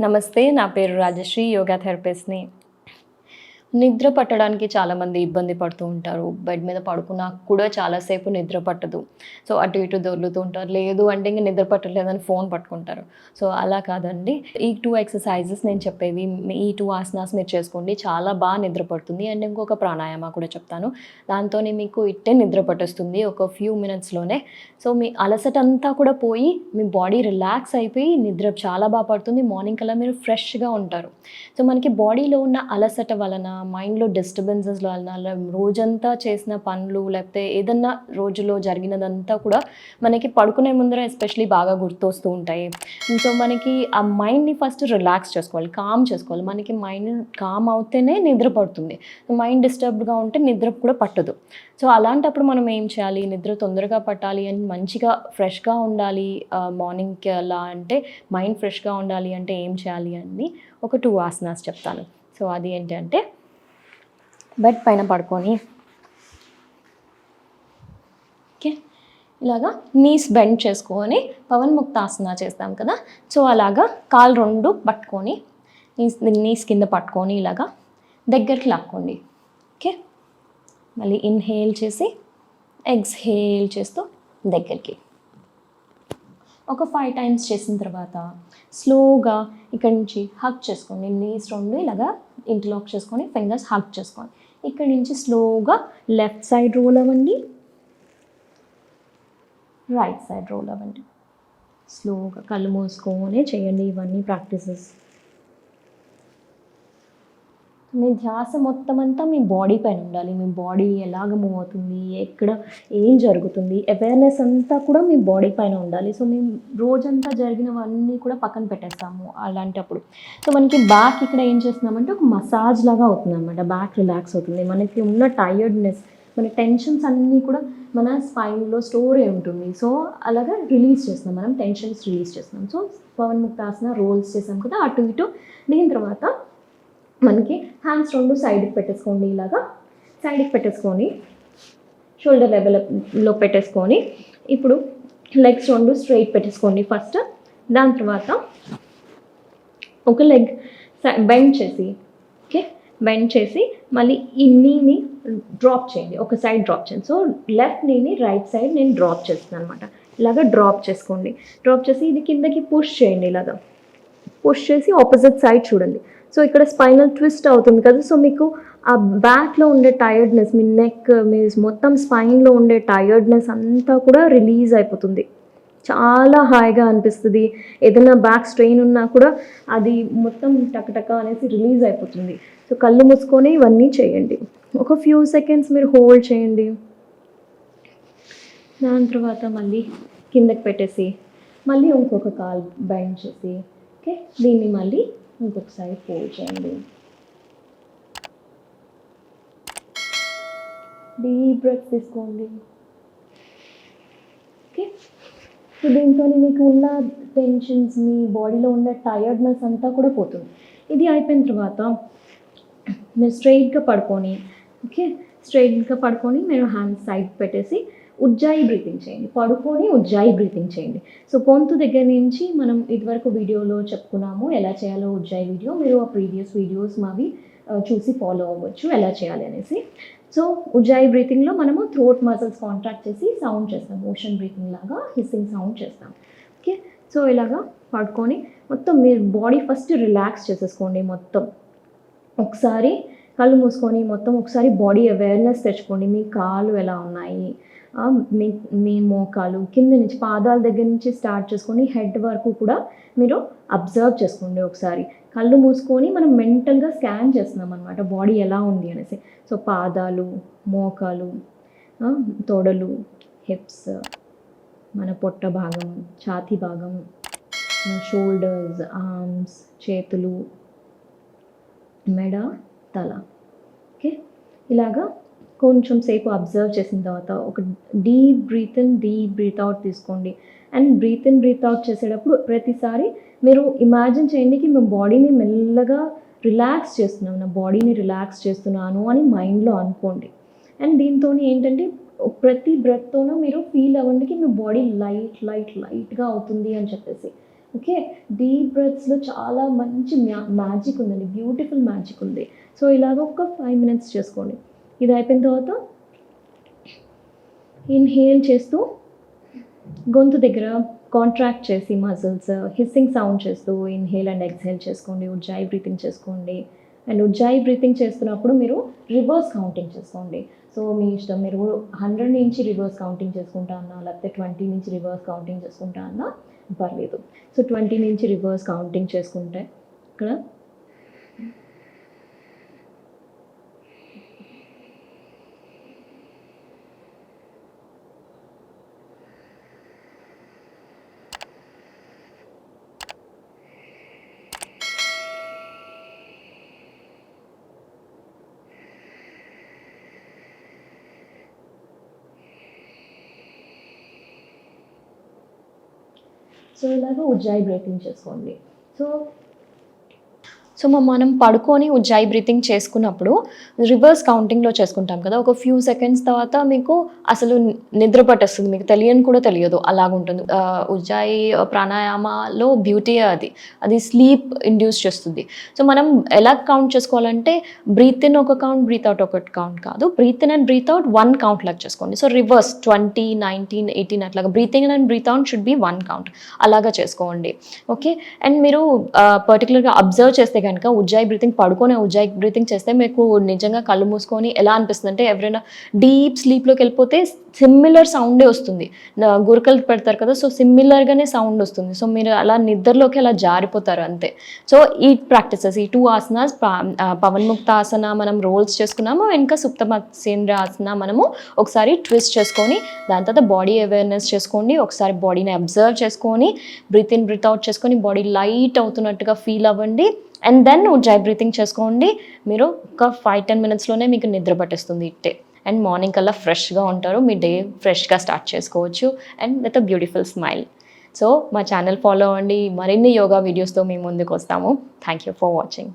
నమస్తే, నా పేరు రాజశ్రీ, యోగా థెరపిస్ట్‌ని. నిద్ర పట్టడానికి చాలామంది ఇబ్బంది పడుతూ ఉంటారు. బెడ్ మీద పడుకున్నా కూడా చాలా సేపు నిద్ర పట్టదు. సో, అటు ఇటు దొర్లుతూ ఉంటారు. లేదు అంటే ఇంక నిద్ర పట్టట్లేదని ఫోన్ పట్టుకుంటారు. సో, అలా కాదండి. ఈ 2 ఎక్సర్‌సైజెస్ నేను చెప్పేవి ఈ 2 ఆసనాస్ మీరు చేసుకోండి. చాలా నిద్ర పడుతుంది. అండ్ ఇంకొక ప్రాణాయామ కూడా చెప్తాను. దాంతోనే మీకు ఇట్టే నిద్ర పట్టేస్తుంది ఒక ఫ్యూ మినిట్స్‌లోనే. సో, మీ అలసట అంతా కూడా పోయి మీ బాడీ రిలాక్స్ అయిపోయి నిద్ర చాలా పడుతుంది. మార్నింగ్ కల్లా మీరు ఫ్రెష్‌గా ఉంటారు. సో, మనకి బాడీలో ఉన్న అలసట వలన, మైండ్‌లో డిస్టర్బెన్సెస్ వలన, రోజంతా చేసిన పనులు లేకపోతే ఏదన్నా రోజులో జరిగినదంతా కూడా మనకి పడుకునే ముందర ఎస్పెషల్లీ బాగా గుర్తొస్తూ ఉంటాయి. సో, మనకి ఆ మైండ్‌ని ఫస్ట్ రిలాక్స్ చేసుకోవాలి, కామ్ చేసుకోవాలి. మనకి మైండ్ కామ్ అవుతేనే నిద్ర పడుతుంది. మైండ్ డిస్టర్బ్డ్‌గా ఉంటే నిద్ర కూడా పట్టదు. సో, అలాంటప్పుడు మనం ఏం చేయాలి? నిద్ర తొందరగా పట్టాలి అని మంచిగా ఫ్రెష్‌గా ఉండాలి. మార్నింగ్‌కి అలా అంటే మైండ్ ఫ్రెష్‌గా ఉండాలి అంటే ఏం చేయాలి అని ఒక 2 ఆసనాస్ చెప్తాను. సో, అది ఏంటంటే బెడ్ పైన పడుకొని ఓకే, ఇలాగా నీస్ బెండ్ చేసుకొని పవన్ముక్తాసన చేస్తాం కదా. సో, అలాగా కాళ్ళు 2 పట్టుకొని నీస్ కింద పట్టుకొని ఇలాగా దగ్గరికి లాక్కోండి. ఓకే, మళ్ళీ ఇన్హేల్ చేసి ఎక్స్‌హేల్ చేస్తూ దగ్గరికి ఒక 5 టైమ్స్ చేసిన తర్వాత స్లోగా ఇక్కడి నుంచి హగ్ చేసుకోండి. నీస్ 2 ఇలాగా ఇంటర్లాక్ చేసుకొని ఫింగర్స్ హగ్ చేసుకోండి. ఇక్కడి నుంచి స్లోగా లెఫ్ట్ సైడ్ రోల్ అవ్వండి, రైట్ సైడ్ రోల్ అవ్వండి. స్లోగా కళ్ళు మూసుకొని చేయండి ఇవన్నీ ప్రాక్టీసెస్. మీ ధ్యాస మొత్తం అంతా మీ బాడీ పైన ఉండాలి. మీ బాడీ ఎలాగ మూవ్ అవుతుంది, ఎక్కడ ఏం జరుగుతుంది, అవేర్నెస్ అంతా కూడా మీ బాడీ పైన ఉండాలి. సో, మేము రోజంతా జరిగినవన్నీ కూడా పక్కన పెట్టేస్తాము అలాంటప్పుడు. సో, మనకి బ్యాక్ ఇక్కడ ఏం చేస్తున్నామంటే ఒక మసాజ్ లాగా అవుతుందన్నమాట. బ్యాక్ రిలాక్స్ అవుతుంది. మనకి ఉన్న టైర్డ్నెస్, మన టెన్షన్స్ అన్నీ కూడా మన స్పైన్లో స్టోర్ అయి ఉంటుంది. సో, అలాగా రిలీజ్ చేస్తున్నాం, మనం టెన్షన్స్ రిలీజ్ చేస్తున్నాం. సో, పవన్ముక్తాసన రోల్స్ చేసాం కదా అటు ఇటు. దీని తర్వాత మనకి హ్యాండ్స్ 2 సైడ్కి పెట్టేసుకోండి. ఇలాగా సైడ్కి పెట్టేసుకొని షోల్డర్ లెవెల్లో పెట్టేసుకొని ఇప్పుడు లెగ్స్ 2 స్ట్రైట్ పెట్టేసుకోండి ఫస్ట్. దాని తర్వాత ఒక లెగ్ బెండ్ చేసి ఓకే, బెండ్ చేసి మళ్ళీ ఈ నీని డ్రాప్ చేయండి, ఒక సైడ్ డ్రాప్ చేయండి. సో, లెఫ్ట్ నీని రైట్ సైడ్ నేను డ్రాప్ చేస్తున్నాను అనమాట. ఇలాగా డ్రాప్ చేసుకోండి. డ్రాప్ చేసి ఇది కిందకి పుష్ చేయండి. ఇలాగా పుష్ చేసి ఆపోజిట్ సైడ్ చూడండి. సో, ఇక్కడ స్పైనల్ ట్విస్ట్ అవుతుంది కదా. సో, మీకు ఆ బ్యాక్లో ఉండే టైర్డ్నెస్, మీ నెక్, మీ మొత్తం స్పైన్లో ఉండే టైర్డ్నెస్ అంతా కూడా రిలీజ్ అయిపోతుంది. చాలా హాయిగా అనిపిస్తుంది. ఏదైనా బ్యాక్ స్ట్రెయిన్ ఉన్నా కూడా అది మొత్తం టకటక అనేసి రిలీజ్ అయిపోతుంది. సో, కళ్ళు మూసుకొని ఇవన్నీ చేయండి. ఒక ఫ్యూ సెకండ్స్ మీరు హోల్డ్ చేయండి. దాని తర్వాత మళ్ళీ కిందకి పెట్టేసి మళ్ళీ ఇంకొక కాల్ బెండ్ చేసి ఓకే, దీన్ని మళ్ళీ ఇంకొకసారి ఫోల్డ్ చేయండి. డీప్ బ్రెత్ తీసుకోండి. ఓకే, సో దీంతో మీకు ఉన్న టెన్షన్స్, మీ బాడీలో ఉన్న టైర్డ్నెస్ అంతా కూడా పోతుంది. ఇది అయిపోయిన తర్వాత మీరు స్ట్రైట్గా పడుకొని ఓకే, స్ట్రైట్గా పడుకొని మీరు హ్యాండ్స్ సైడ్ పెట్టేసి ఉజ్జాయి బ్రీతింగ్ చేయండి. పడుకొని ఉజ్జాయి బ్రీతింగ్ చేయండి. సో, గొంతు దగ్గర నుంచి మనం ఇదివరకు వీడియోలో చెప్పుకున్నాము ఎలా చేయాలో ఉజ్జాయి వీడియో. మీరు ఆ ప్రీవియస్ వీడియోస్ మావి చూసి ఫాలో అవ్వచ్చు ఎలా చేయాలి అనేసి. సో, ఉజ్జాయి బ్రీతింగ్లో మనము థ్రోట్ మజిల్స్ కాంట్రాక్ట్ చేసి సౌండ్ చేస్తాం. ఓషన్ బ్రీతింగ్ లాగా హిస్సింగ్ సౌండ్ చేస్తాం. ఓకే, సో ఇలాగా పడుకొని మొత్తం మీరు బాడీ ఫస్ట్ రిలాక్స్ చేసేసుకోండి. మొత్తం ఒకసారి కళ్ళు మూసుకొని మొత్తం ఒకసారి బాడీ అవేర్నెస్ తెచ్చుకోండి. మీ కాళ్ళు ఎలా ఉన్నాయి, మీ మీ మోకాలు కింద నుంచి పాదాల దగ్గర నుంచి స్టార్ట్ చేసుకొని హెడ్ వరకు కూడా మీరు అబ్జర్వ్ చేసుకోండి. ఒకసారి కళ్ళు మూసుకొని మనం మెంటల్గా స్కాన్ చేస్తున్నాం అనమాట బాడీ ఎలా ఉంది అనేసి. సో, పాదాలు, మోకాలు, తొడలు, హిప్స్, మన పొట్ట భాగం, ఛాతీ భాగం, షోల్డర్స్, ఆర్మ్స్, చేతులు, మెడ, తల. ఓకే, ఇలాగా కొంచెం సేపు అబ్జర్వ్ చేసిన తర్వాత ఒక deep breath in, deep breath out తీసుకోండి. And breath in, breath out చేసేటప్పుడు ప్రతిసారి మీరు ఇమాజిన్ చేయండి మీ బాడీని మెల్లగా రిలాక్స్ చేస్తున్నాను, నా బాడీని రిలాక్స్ చేస్తున్నాను అని మైండ్లో అనుకోండి. అండ్ దీంతో ఏంటంటే ప్రతి బ్రెత్తోనూ మీరు ఫీల్ అవ్వండికి మీ బాడీ లైట్గా అవుతుంది అని చెప్పేసి. ఓకే, డీప్ బ్రెత్స్లో చాలా మంచి మ్యాజిక్ ఉందండి, బ్యూటిఫుల్ మ్యాజిక్ ఉంది. సో ఇలాగ ఒక 5 minutes చేసుకోండి. ఇది అయిపోయిన తర్వాత ఇన్హేల్ చేస్తూ గొంతు దగ్గర కాంట్రాక్ట్ చేసి మజిల్స్ హిస్సింగ్ సౌండ్ చేస్తూ ఇన్హేల్ అండ్ ఎక్స్హేల్ చేసుకోండి. ఉజ్జాయి బ్రీతింగ్ చేసుకోండి. అండ్ ఉజ్జాయి బ్రీతింగ్ చేస్తున్నప్పుడు మీరు రివర్స్ కౌంటింగ్ చేసుకోండి. సో మీ ఇష్టం, మీరు 100 నుంచి రివర్స్ కౌంటింగ్ చేసుకుంటా అన్నా, లేకపోతే 20 నుంచి రివర్స్ కౌంటింగ్ చేసుకుంటా అన్నా పర్లేదు. సో 20 నుంచి రివర్స్ కౌంటింగ్ చేసుకుంటే ఇక్కడ సో ఇలాగ ఉజ్జాయి బ్రీతింగ్ చేసుకోండి. సో మనం పడుకొని ఉజ్జాయి బ్రీతింగ్ చేసుకున్నప్పుడు రివర్స్ కౌంటింగ్లో చేసుకుంటాం కదా, ఒక ఫ్యూ సెకండ్స్ తర్వాత మీకు అసలు నిద్ర పట్టేస్తుంది, మీకు తెలియని కూడా తెలియదు, అలాగుంటుంది. ఉజ్జాయి ప్రాణాయామలో బ్యూటీ అది స్లీప్ ఇండ్యూస్ చేస్తుంది. సో మనం ఎలా కౌంట్ చేసుకోవాలంటే బ్రీత్ ఇన్ ఒక కౌంట్, బ్రీత్ అవుట్ ఒక కౌంట్ కాదు, breathe in and breathe out 1 count లాగా చేసుకోండి. సో రివర్స్ 20, 19, 18 అట్లాగా breathe in and breathe out should be 1 count అలాగా చేసుకోండి. ఓకే, అండ్ మీరు పర్టికులర్గా అబ్జర్వ్ చేస్తే కనుక ఉజ్జాయి బ్రీతింగ్ పడుకొని ఉజ్జాయి బ్రీతింగ్ చేస్తే మీకు నిజంగా కళ్ళు మూసుకొని ఎలా అనిపిస్తుంది అంటే, ఎవరైనా డీప్ స్లీప్లోకి వెళ్ళిపోతే సిమిలర్ సౌండే వస్తుంది, గురకలు పెడతారు కదా, సో సిమిలర్గానే సౌండ్ వస్తుంది. సో మీరు అలా నిద్రలోకి అలా జారిపోతారు అంతే. సో ఈ ప్రాక్టీసెస్, ఈ 2 ఆసనాస్, పవన్ముక్త ఆసన మనం రోల్స్ చేసుకున్నాము, ఇంకా సుప్త మత్స్యేంద్ర ఆసన మనము ఒకసారి ట్విస్ట్ చేసుకొని, దాని తర్వాత బాడీ అవేర్నెస్ చేసుకోండి, ఒకసారి బాడీని అబ్జర్వ్ చేసుకొని బ్రీత్ ఇన్ బ్రీత్ అవుట్ చేసుకొని బాడీ లైట్ అవుతున్నట్టుగా ఫీల్ అవ్వండి. అండ్ దెన్ ఉజ్జాయి బ్రీతింగ్ చేసుకోండి. మీరు ఒక 5-10 minutesలోనే మీకు నిద్ర పట్టేస్తుంది ఇట్టే. అండ్ మార్నింగ్ కల్లా ఫ్రెష్గా ఉంటారు, మీ డే ఫ్రెష్గా స్టార్ట్ చేసుకోవచ్చు and with a beautiful smile. So మా ఛానల్ ఫాలో అవ్వండి, మరిన్ని యోగా వీడియోస్తో మీ ముందుకు వస్తాము. Thank you for watching.